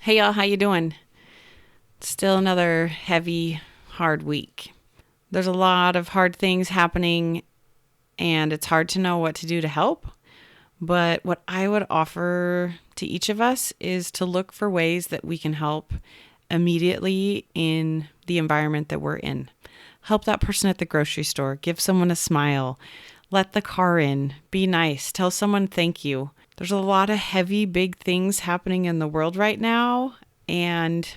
Hey y'all, how you doing? Still another heavy, hard week. There's a lot of hard things happening and it's hard to know what to do to help. But what I would offer to each of us is to look for ways that we can help immediately in the environment that we're in. Help that person at the grocery store, give someone a smile, let the car in, be nice, tell someone thank you. There's a lot of heavy, big things happening in the world right now, and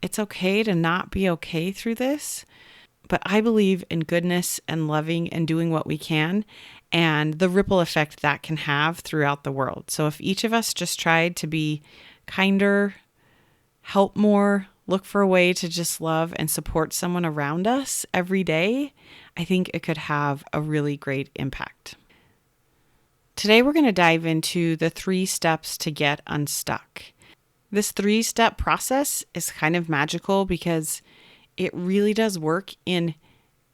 it's okay to not be okay through this. But I believe in goodness and loving and doing what we can and the ripple effect that can have throughout the world. So if each of us just tried to be kinder, help more, look for a way to just love and support someone around us every day, I think it could have a really great impact. Today, we're going to dive into the 3 steps to get unstuck. This 3-step process is kind of magical because it really does work in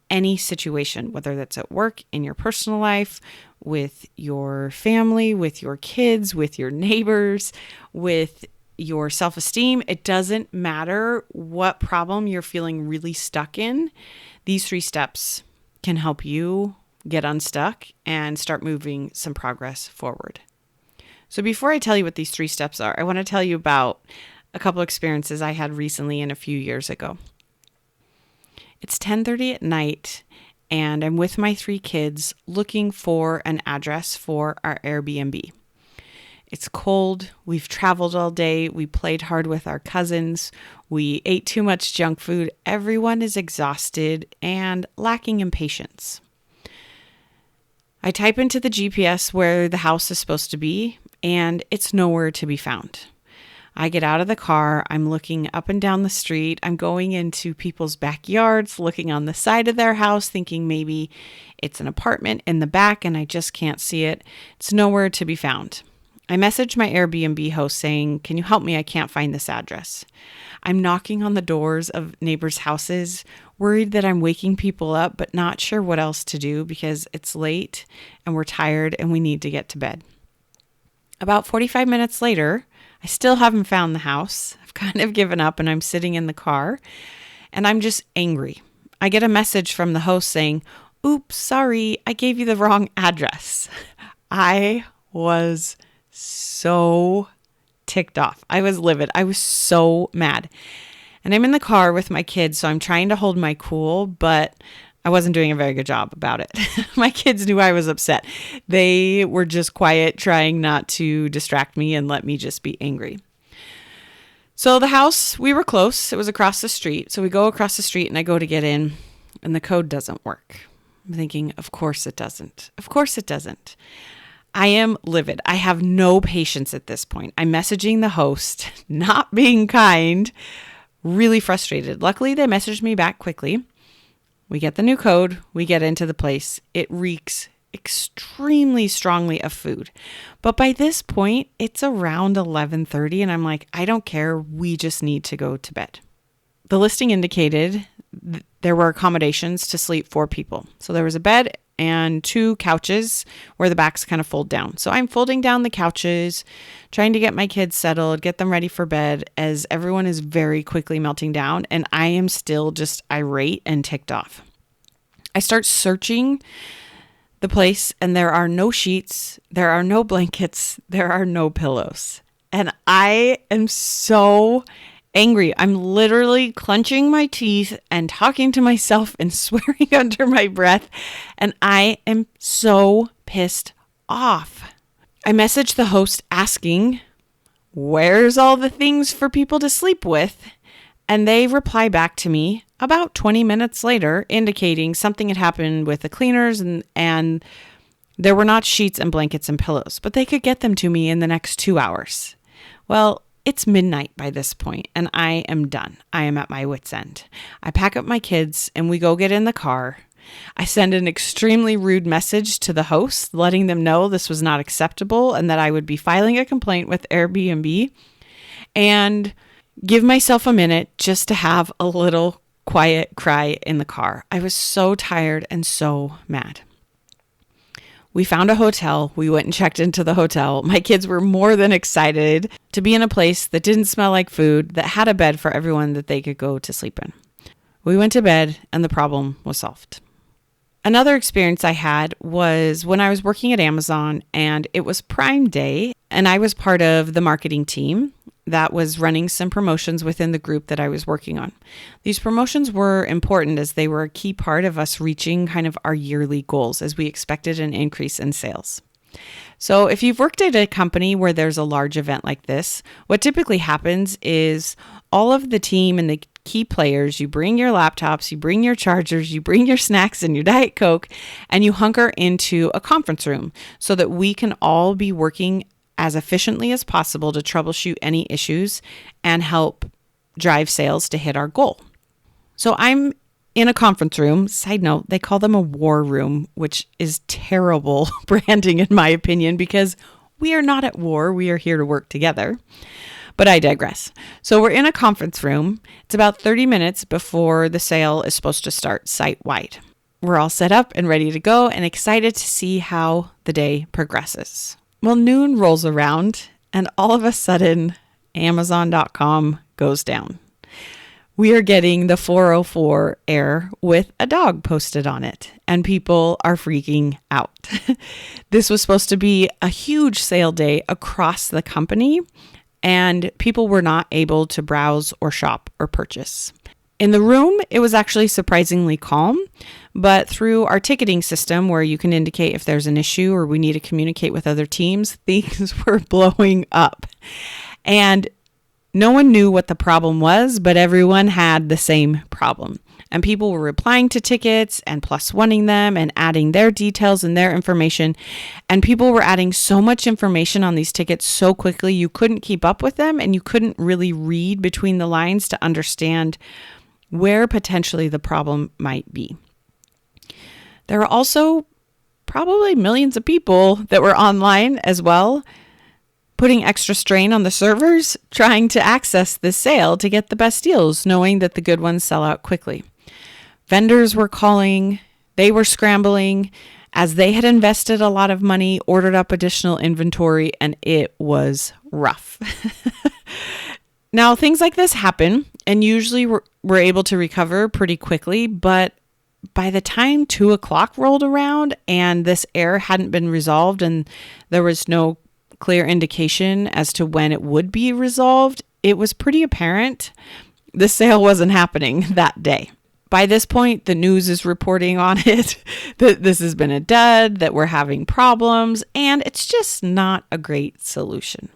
any situation, whether that's at work, in your personal life, with your family, with your kids, with your neighbors, with your self-esteem. It doesn't matter what problem you're feeling really stuck in. These 3 steps can help you get unstuck and start moving some progress forward. So before I tell you what these 3 steps are, I want to tell you about a couple experiences I had recently and a few years ago. It's 10:30 at night and I'm with my 3 kids looking for an address for our Airbnb. It's cold. We've traveled all day. We played hard with our cousins. We ate too much junk food. Everyone is exhausted and lacking in patience. I type into the GPS where the house is supposed to be, and it's nowhere to be found. I get out of the car. I'm looking up and down the street. I'm going into people's backyards, looking on the side of their house, thinking maybe it's an apartment in the back and I just can't see it. It's nowhere to be found. I message my Airbnb host saying, "Can you help me? I can't find this address." I'm knocking on the doors of neighbors' houses, worried that I'm waking people up, but not sure what else to do because it's late and we're tired and we need to get to bed. About 45 minutes later, I still haven't found the house. I've kind of given up and I'm sitting in the car and I'm just angry. I get a message from the host saying, "Oops, sorry, I gave you the wrong address." I was so ticked off. I was livid. I was so mad. And I'm in the car with my kids, so I'm trying to hold my cool, but I wasn't doing a very good job about it. My kids knew I was upset. They were just quiet, trying not to distract me and let me just be angry. So the house, we were close. It was across the street. So we go across the street and I go to get in and the code doesn't work. I'm thinking, of course it doesn't. Of course it doesn't. I am livid. I have no patience at this point. I'm messaging the host, not being kind, really frustrated. Luckily, they messaged me back quickly. We get the new code. We get into the place. It reeks extremely strongly of food. But by this point, it's around 11:30 and I'm like, I don't care. We just need to go to bed. The listing indicated there were accommodations to sleep 4 people. So there was a bed and 2 couches where the backs kind of fold down. So I'm folding down the couches, trying to get my kids settled, get them ready for bed as everyone is very quickly melting down and I am still just irate and ticked off. I start searching the place and there are no sheets, there are no blankets, there are no pillows. And I am so angry. I'm literally clenching my teeth and talking to myself and swearing under my breath. And I am so pissed off. I messaged the host asking, "Where's all the things for people to sleep with?" And they reply back to me about 20 minutes later, indicating something had happened with the cleaners and there were not sheets and blankets and pillows, but they could get them to me in the next 2 hours. Well, it's midnight by this point and I am done. I am at my wit's end. I pack up my kids and we go get in the car. I send an extremely rude message to the host, letting them know this was not acceptable and that I would be filing a complaint with Airbnb and give myself a minute just to have a little quiet cry in the car. I was so tired and so mad. We found a hotel. We went and checked into the hotel. My kids were more than excited to be in a place that didn't smell like food, that had a bed for everyone that they could go to sleep in. We went to bed and the problem was solved. Another experience I had was when I was working at Amazon and it was Prime Day and I was part of the marketing team that was running some promotions within the group that I was working on. These promotions were important as they were a key part of us reaching kind of our yearly goals as we expected an increase in sales. So if you've worked at a company where there's a large event like this, what typically happens is all of the team and the key players, you bring your laptops, you bring your chargers, you bring your snacks and your Diet Coke, and you hunker into a conference room so that we can all be working as efficiently as possible to troubleshoot any issues and help drive sales to hit our goal. So I'm in a conference room. Side note, they call them a war room, which is terrible branding in my opinion, because we are not at war. We are here to work together. But I digress. So we're in a conference room. It's about 30 minutes before the sale is supposed to start site-wide. We're all set up and ready to go and excited to see how the day progresses. Well, noon rolls around and all of a sudden, Amazon.com goes down. We are getting the 404 error with a dog posted on it, and people are freaking out. This was supposed to be a huge sale day across the company, and people were not able to browse or shop or purchase. In the room, it was actually surprisingly calm, but through our ticketing system where you can indicate if there's an issue or we need to communicate with other teams, things were blowing up. And no one knew what the problem was, but everyone had the same problem. And people were replying to tickets and +1ing them and adding their details and their information. And people were adding so much information on these tickets so quickly, you couldn't keep up with them and you couldn't really read between the lines to understand where potentially the problem might be. There are also probably millions of people that were online as well, putting extra strain on the servers, trying to access this sale to get the best deals, knowing that the good ones sell out quickly. Vendors were calling, they were scrambling, as they had invested a lot of money, ordered up additional inventory, and it was rough. Now, things like this happen, and usually we're able to recover pretty quickly, but by the time 2:00 rolled around and this error hadn't been resolved and there was no clear indication as to when it would be resolved, it was pretty apparent the sale wasn't happening that day. By this point, the news is reporting on it, that this has been a dud, that we're having problems, and it's just not a great solution.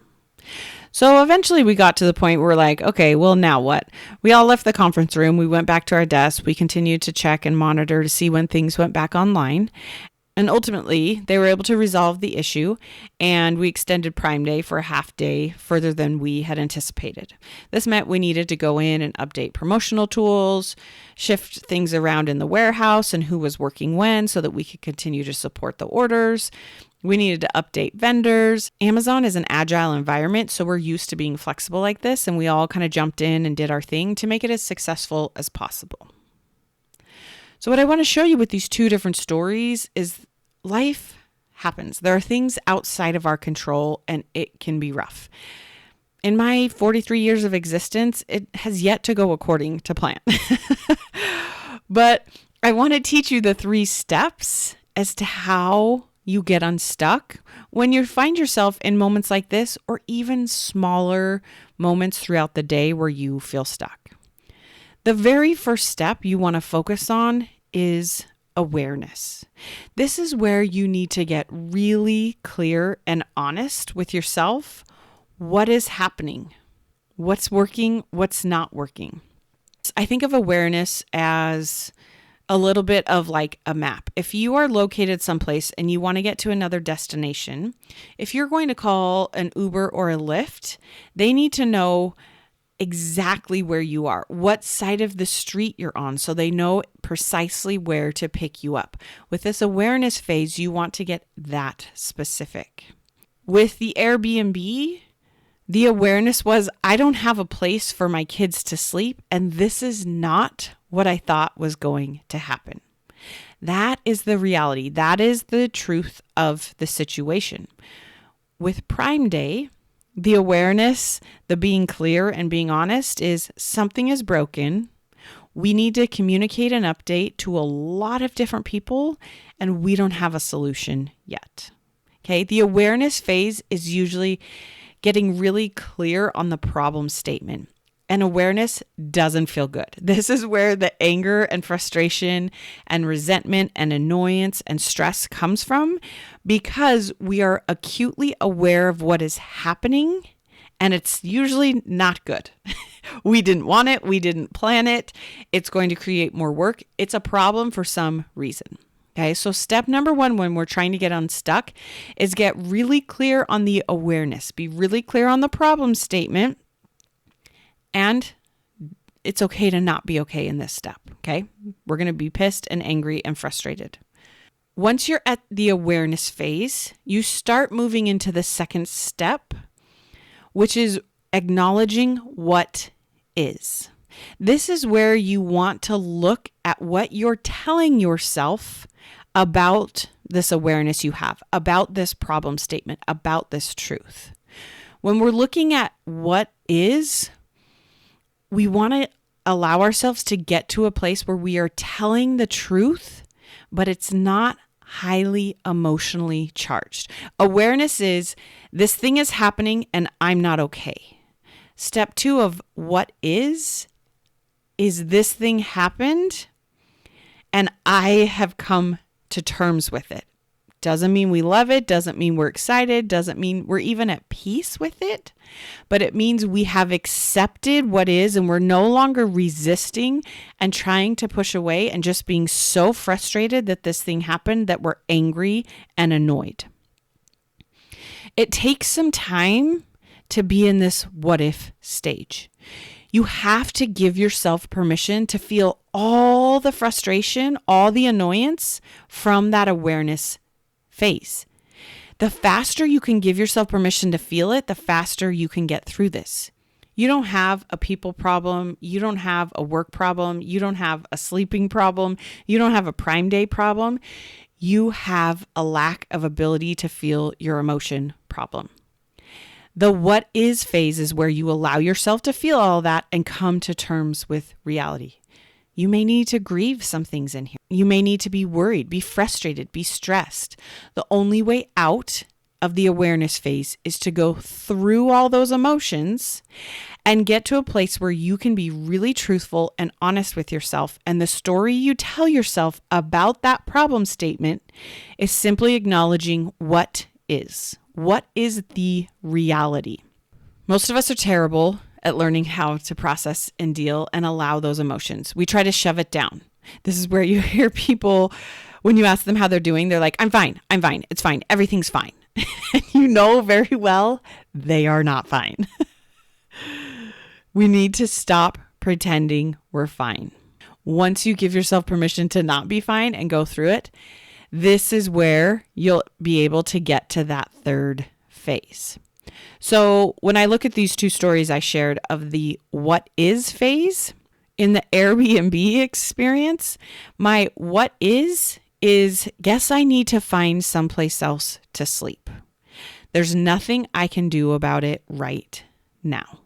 So eventually we got to the point where we're like, okay, well, now what? We all left the conference room. We went back to our desks. We continued to check and monitor to see when things went back online. And ultimately, they were able to resolve the issue, and we extended Prime Day for a half day further than we had anticipated. This meant we needed to go in and update promotional tools, shift things around in the warehouse and who was working when so that we could continue to support the orders. We needed to update vendors. Amazon is an agile environment, so we're used to being flexible like this, and we all kind of jumped in and did our thing to make it as successful as possible. So what I want to show you with these two different stories is life happens. There are things outside of our control, and it can be rough. In my 43 years of existence, it has yet to go according to plan. But I want to teach you the 3 steps as to how you get unstuck when you find yourself in moments like this, or even smaller moments throughout the day where you feel stuck. The very first step you want to focus on is awareness. This is where you need to get really clear and honest with yourself. What is happening? What's working? What's not working? I think of awareness as a little bit of like a map. If you are located someplace and you want to get to another destination, if you're going to call an Uber or a Lyft, they need to know exactly where you are, what side of the street you're on, so they know precisely where to pick you up. With this awareness phase, you want to get that specific. With the Airbnb, the awareness was, I don't have a place for my kids to sleep, and this is not what I thought was going to happen. That is the reality. That is the truth of the situation. With Prime Day, the awareness, the being clear and being honest is something is broken. We need to communicate an update to a lot of different people, and we don't have a solution yet. Okay, the awareness phase is usually getting really clear on the problem statement. And awareness doesn't feel good. This is where the anger and frustration and resentment and annoyance and stress comes from, because we are acutely aware of what is happening, and it's usually not good. We didn't want it. We didn't plan it. It's going to create more work. It's a problem for some reason. Okay, so step number 1 when we're trying to get unstuck is get really clear on the awareness. Be really clear on the problem statement. And it's okay to not be okay in this step, okay? We're going to be pissed and angry and frustrated. Once you're at the awareness phase, you start moving into the second step, which is acknowledging what is. This is where you want to look at what you're telling yourself about this awareness you have, about this problem statement, about this truth. When we're looking at what is, we want to allow ourselves to get to a place where we are telling the truth, but it's not highly emotionally charged. Awareness is this thing is happening and I'm not okay. Step 2 of what is this thing happened and I have come to terms with it. Doesn't mean we love it, doesn't mean we're excited, doesn't mean we're even at peace with it, but it means we have accepted what is and we're no longer resisting and trying to push away and just being so frustrated that this thing happened that we're angry and annoyed. It takes some time to be in this what if stage. You have to give yourself permission to feel all the frustration, all the annoyance from that awareness phase. The faster you can give yourself permission to feel it, the faster you can get through this. You don't have a people problem. You don't have a work problem. You don't have a sleeping problem. You don't have a Prime Day problem. You have a lack of ability to feel your emotion problem. The what is phase is where you allow yourself to feel all that and come to terms with reality. You may need to grieve some things in here. You may need to be worried, be frustrated, be stressed. The only way out of the awareness phase is to go through all those emotions and get to a place where you can be really truthful and honest with yourself. And the story you tell yourself about that problem statement is simply acknowledging what is. What is the reality? Most of us are terrible at learning how to process and deal and allow those emotions. We try to shove it down. This is where you hear people, when you ask them how they're doing, they're like, I'm fine, it's fine, everything's fine. You know very well they are not fine. We need to stop pretending we're fine. Once you give yourself permission to not be fine and go through it, this is where you'll be able to get to that third phase. So when I look at these 2 stories I shared of the what is phase in the Airbnb experience, my what is guess I need to find someplace else to sleep. There's nothing I can do about it right now.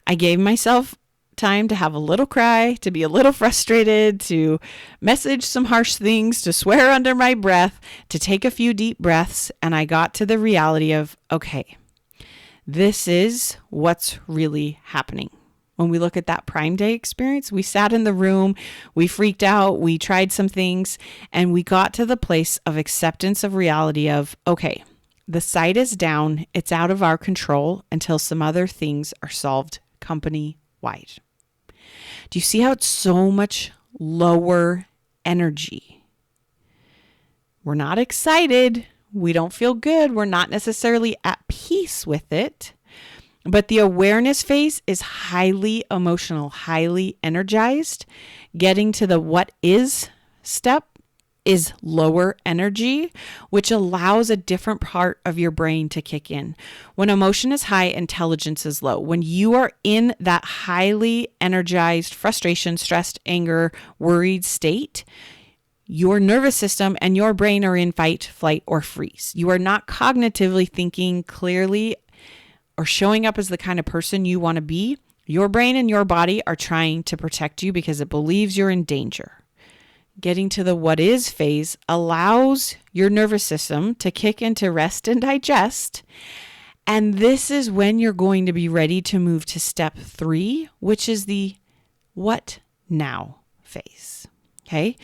I gave myself time to have a little cry, to be a little frustrated, to message some harsh things, to swear under my breath, to take a few deep breaths, and I got to the reality of, okay, this is what's really happening. When we look at that Prime Day experience, we sat in the room, we freaked out, we tried some things, and we got to the place of acceptance of reality of, okay, the site is down, it's out of our control until some other things are solved company-wide. Do you see how it's so much lower energy? We're not excited. We don't feel good. We're not necessarily at peace with it. But the awareness phase is highly emotional, highly energized. Getting to the what is step is lower energy, which allows a different part of your brain to kick in. When emotion is high, intelligence is low. When you are in that highly energized, frustration, stressed, anger, worried state, your nervous system and your brain are in fight, flight, or freeze. You are not cognitively thinking clearly or showing up as the kind of person you want to be. Your brain and your body are trying to protect you because it believes you're in danger. Getting to the what is phase allows your nervous system to kick into rest and digest. And this is when you're going to be ready to move to step 3, which is the what now phase. Okay.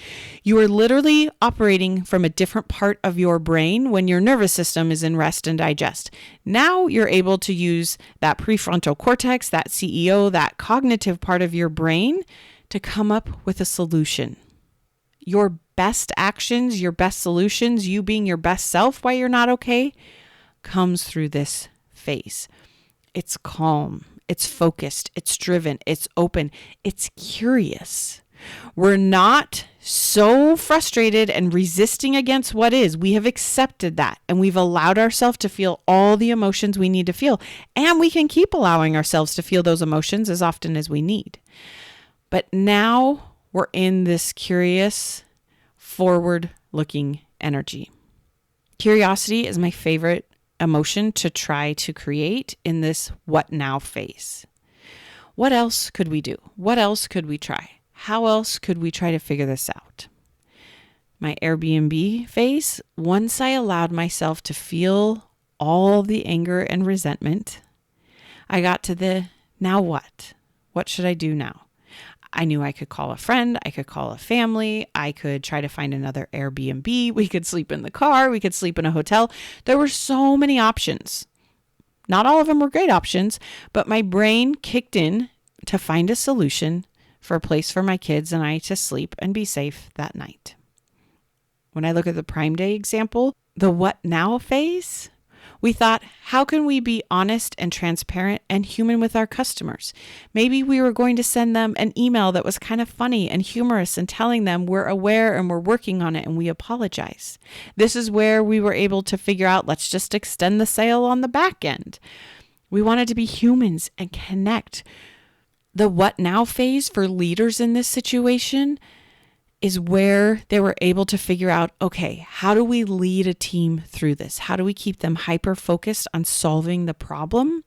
You are literally operating from a different part of your brain when your nervous system is in rest and digest. Now you're able to use that prefrontal cortex, that CEO, that cognitive part of your brain to come up with a solution. Your best actions, your best solutions, you being your best self while you're not okay, comes through this phase. It's calm, it's focused, it's driven, it's open, it's curious. We're not so frustrated and resisting against what is. We have accepted that and we've allowed ourselves to feel all the emotions we need to feel. And we can keep allowing ourselves to feel those emotions as often as we need. But now we're in this curious, forward-looking energy. Curiosity is my favorite emotion to try to create in this what now phase. What else could we do? What else could we try? How else could we try to figure this out? My Airbnb phase, once I allowed myself to feel all the anger and resentment, I got to the now what? What should I do now? I knew I could call a friend, I could call a family, I could try to find another Airbnb, we could sleep in the car, we could sleep in a hotel. There were so many options. Not all of them were great options, but my brain kicked in to find a solution for a place for my kids and I to sleep and be safe that night. When I look at the Prime Day example, the what now phase, we thought, how can we be honest and transparent and human with our customers? Maybe we were going to send them an email that was kind of funny and humorous and telling them we're aware and we're working on it and we apologize. This is where we were able to figure out, let's just extend the sale on the back end. We wanted to be humans and connect. The what now phase for leaders in this situation is where they were able to figure out, okay, how do we lead a team through this? How do we keep them hyper-focused on solving the problem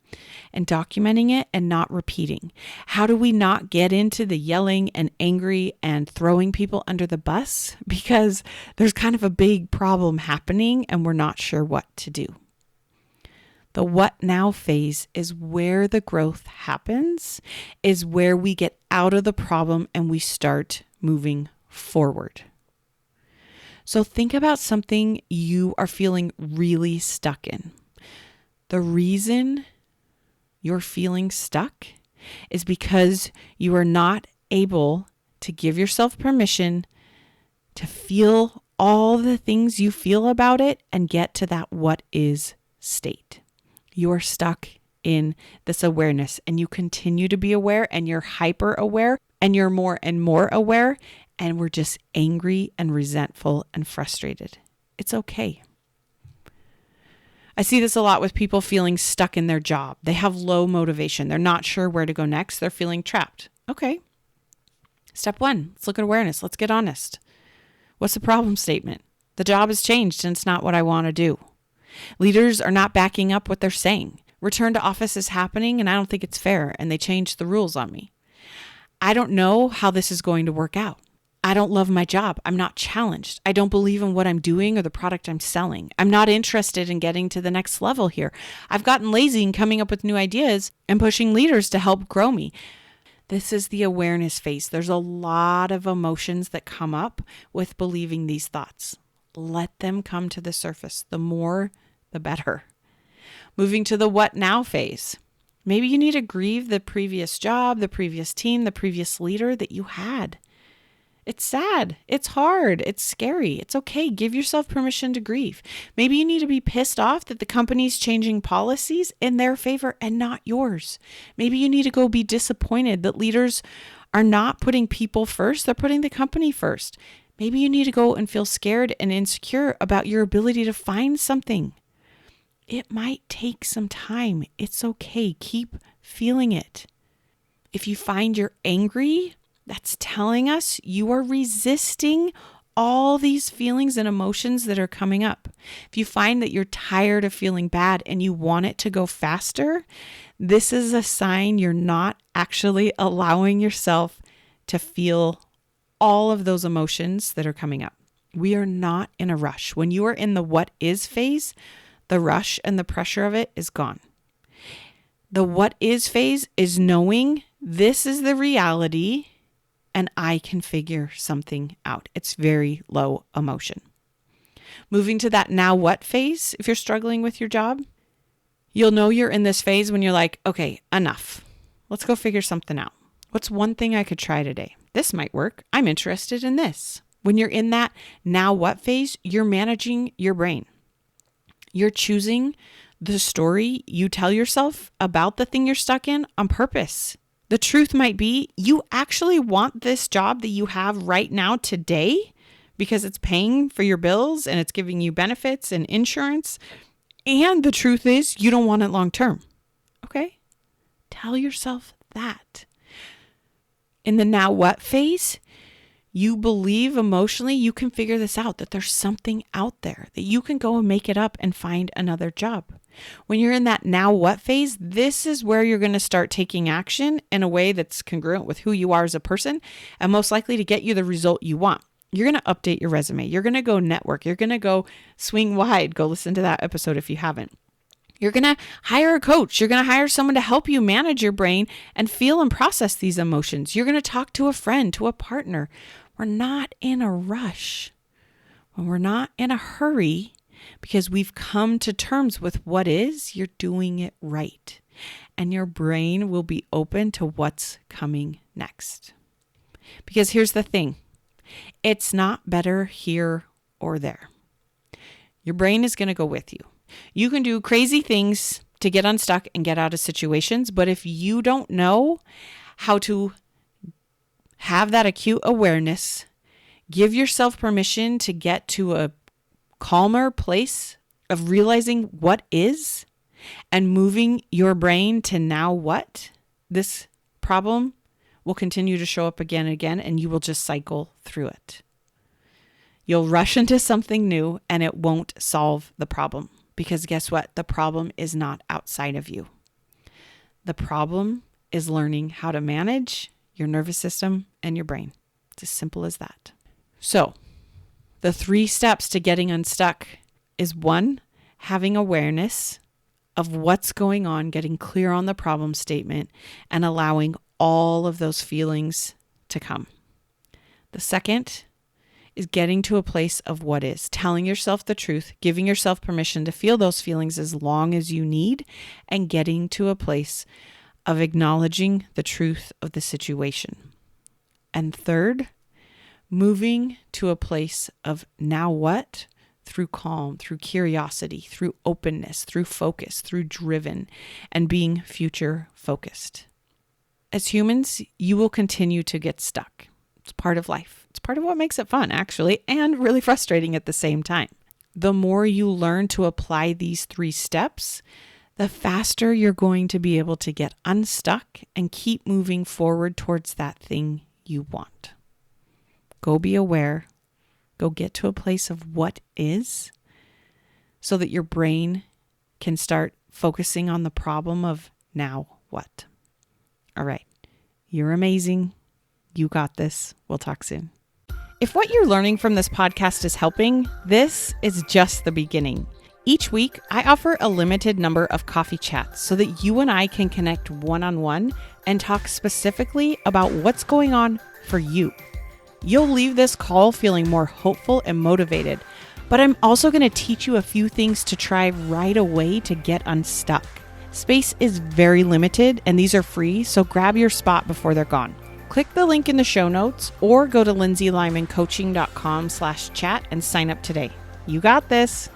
and documenting it and not repeating? How do we not get into the yelling and angry and throwing people under the bus because there's kind of a big problem happening and we're not sure what to do? The what now phase is where the growth happens, is where we get out of the problem and we start moving forward. So think about something you are feeling really stuck in. The reason you're feeling stuck is because you are not able to give yourself permission to feel all the things you feel about it and get to that what is state. You're stuck in this awareness and you continue to be aware and you're hyper aware and you're more and more aware and we're just angry and resentful and frustrated. It's okay. I see this a lot with people feeling stuck in their job. They have low motivation. They're not sure where to go next. They're feeling trapped. Okay. Step 1, let's look at awareness. Let's get honest. What's the problem statement? The job has changed and it's not what I want to do. Leaders are not backing up what they're saying. Return to office is happening and I don't think it's fair and they changed the rules on me. I don't know how this is going to work out. I don't love my job. I'm not challenged. I don't believe in what I'm doing or the product I'm selling. I'm not interested in getting to the next level here. I've gotten lazy in coming up with new ideas and pushing leaders to help grow me. This is the awareness phase. There's a lot of emotions that come up with believing these thoughts. Let them come to the surface. The more, the better. Moving to the what now phase. Maybe you need to grieve the previous job, the previous team, the previous leader that you had. It's sad. It's hard. It's scary. It's okay. Give yourself permission to grieve. Maybe you need to be pissed off that the company's changing policies in their favor and not yours. Maybe you need to go be disappointed that leaders are not putting people first. They're putting the company first. Maybe you need to go and feel scared and insecure about your ability to find something. It might take some time. It's okay. Keep feeling it. If you find you're angry, that's telling us you are resisting all these feelings and emotions that are coming up. If you find that you're tired of feeling bad and you want it to go faster, this is a sign you're not actually allowing yourself to feel all of those emotions that are coming up. We are not in a rush. When you are in the what is phase, the rush and the pressure of it is gone. The what is phase is knowing this is the reality and I can figure something out. It's very low emotion. Moving to that now what phase, if you're struggling with your job, you'll know you're in this phase when you're like, okay, enough. Let's go figure something out. What's one thing I could try today? This might work. I'm interested in this. When you're in that now what phase, you're managing your brain. You're choosing the story you tell yourself about the thing you're stuck in on purpose. The truth might be you actually want this job that you have right now today because it's paying for your bills and it's giving you benefits and insurance. And the truth is you don't want it long term. Okay? Tell yourself that. In the now what phase, you believe emotionally you can figure this out, that there's something out there, that you can go and make it up and find another job. When you're in that now what phase, this is where you're going to start taking action in a way that's congruent with who you are as a person and most likely to get you the result you want. You're going to update your resume. You're going to go network. You're going to go swing wide. Go listen to that episode if you haven't. You're going to hire a coach. You're going to hire someone to help you manage your brain and feel and process these emotions. You're going to talk to a friend, to a partner. We're not in a rush. When we're not in a hurry, because we've come to terms with what is, you're doing it right. And your brain will be open to what's coming next. Because here's the thing. It's not better here or there. Your brain is going to go with you. You can do crazy things to get unstuck and get out of situations, but if you don't know how to have that acute awareness, give yourself permission to get to a calmer place of realizing what is and moving your brain to now what, this problem will continue to show up again and again, and you will just cycle through it. You'll rush into something new and it won't solve the problem. Because guess what? The problem is not outside of you. The problem is learning how to manage your nervous system and your brain. It's as simple as that. So, the 3 steps to getting unstuck is 1, having awareness of what's going on, getting clear on the problem statement, and allowing all of those feelings to come. The second is getting to a place of what is, telling yourself the truth, giving yourself permission to feel those feelings as long as you need, and getting to a place of acknowledging the truth of the situation. And third, moving to a place of now what? Through calm, through curiosity, through openness, through focus, through driven, and being future focused. As humans, you will continue to get stuck. It's part of life. It's part of what makes it fun, actually, and really frustrating at the same time. The more you learn to apply these 3 steps, the faster you're going to be able to get unstuck and keep moving forward towards that thing you want. Go be aware. Go get to a place of what is so that your brain can start focusing on the problem of now what. All right. You're amazing. You got this. We'll talk soon. If what you're learning from this podcast is helping, this is just the beginning. Each week, I offer a limited number of coffee chats so that you and I can connect one-on-one and talk specifically about what's going on for you. You'll leave this call feeling more hopeful and motivated, but I'm also going to teach you a few things to try right away to get unstuck. Space is very limited and these are free, so grab your spot before they're gone. Click the link in the show notes or go to lindsaylymancoaching.com/chat and sign up today. You got this.